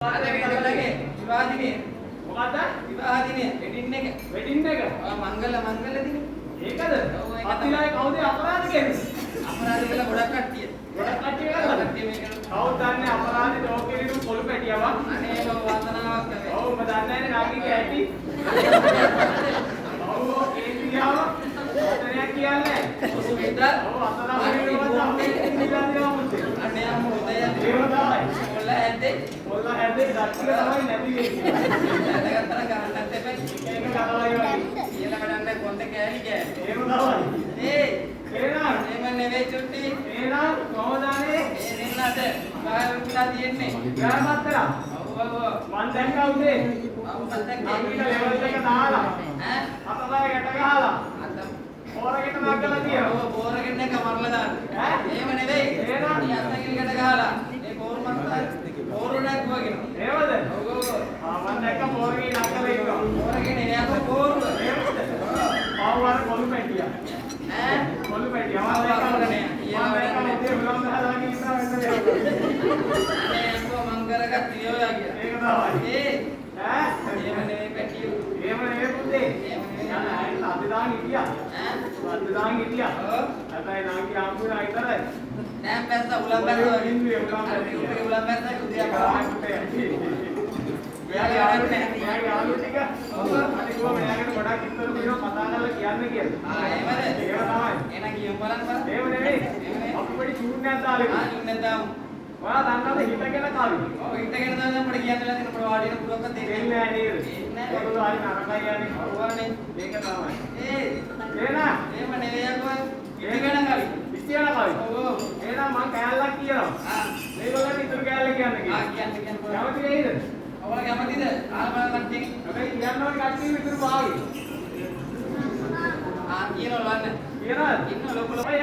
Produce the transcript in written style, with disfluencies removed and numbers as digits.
ada video lagi විවාහ දිනේ මොකද්ද විවාහ දිනේ වෙඩින් එක මංගල දිනේ ඒකද අත්තිලායේ කවුද අපරාධ කෙනෙක් අපරාධ කියලා ගොඩක් කට්ටිය කරලා කට්ටිය මේක කවුද දන්නේ අපරාධේ ලෝකෙලිනු පොළු පැටියව අනේ ඔබ වාසනාවක් කරේ ඔව් මම දන්නේ නැහැ නාගික ඇටි ඔව් කේන්තියාව අතනයක් කියන්නේ ඔබ විතර ඔව් අතන අනේ අම්මෝ උදේ ඒව තමයි මොල්ල මොල්ලා ඇද්දේ හැදේ දක්ෂින තමයි නැති වෙන්නේ දැනගත්තර ගන්නත් එපා ඒක කරලා ඉවරයි කියලා වැඩන්නේ කොන්ද කෑලි කෑ ඒව තමයි ඒ එහෙනම් එහෙම නෙවෙයි චුට්ටි එහෙනම් කොහොමදනේ ඒ දෙන්නද බාහිරලා තියෙන්නේ ගෑමත්තලා ඔව් මන් දැන් කවුදේ මම දැන් අපිට ලෙවල් එක දාලා ඈ අතලය ගැට ගහලා අත පොරකට නගලා තියෙනවා ඔව් බෝරගෙන එක මරලා දාන්න ඈ එහෙම නෙවෙයි එහෙනම් මේ අතකිල්කට ගහලා මේ බෝර මත්තා බෝරුණක් වගේ ඒවද ඔව් මන් දැක්ක පොරගේ නගලා ඉන්නවා බෝරගෙන එයාක බෝරුව ඒවද පාවවර කොළු පැටිය ඈ කොළු පැටිය මම දැක්ක උදේ උලම් ගහලාගෙන ඉන්නවා වෙන්නේ අනේ අම්මෝ මං කරගත් තියෝයා කියලා ඒක තමයි ඒ ඈ එහෙම නෙවෙයි පැටියෝ එහෙම නෙවෙයි පුතේ යන්න ඇයි අදදාන් හිටියා ඈ අදදාන් හිටියා ඔව් අතයි නාකි ආම්පුනා විතරයි නෑ පැස්ස උලම් පැස්ස ඉන්නේ උලම් පැස්ස උදේ අපා මෙයාගේ යාළුවෝ ටික ඔව් අනිත් කොහොම මෙයාගෙන ගොඩක් ඉස්සර තියෙනවා කතා කරලා කියන්න කියලා. එහෙමද? ඒක තමයි. එහෙනම් කියමු බලන්න. එහෙම නෙවෙයි. අපි පොඩි ෂූට් එකක් දාලා ඉමු. ඉන්න දාමු. ඔයා දන්නවද හිතගෙන කාවි? ඔව් හිටගෙන දාන්න අපිට කියන්න ලැබෙන අපිට වාඩි වෙන පුළුවන්කම දෙන්නේ දෙන්නේ නැහැ නේද? නෑ. ඒක උදාහරි නරකයි යන්නේ. ඔව්වනේ. ඒක තමයි. ඒ එහෙනම් එහෙම නෙවෙයි අකෝ. හිටගෙන කවි. ඉස්තියන කාවි. ඔව්. එහෙනම් මං කෑල්ලක් කියනවා. ආ. මේගොල්ලන්ට ඉතුරු කෑල්ල කියන්න කියලා. කියන්න. කැමති නේද? ඔයාලා කැමතිද? ආවම කට්ටිය. හැබැයි කියන්න ඕනේ කට්ටිය ඉතුරු පාවි. කියනවා බලන්න. කියනවාද? ඉන්න ලොකු ලොකු. ඔය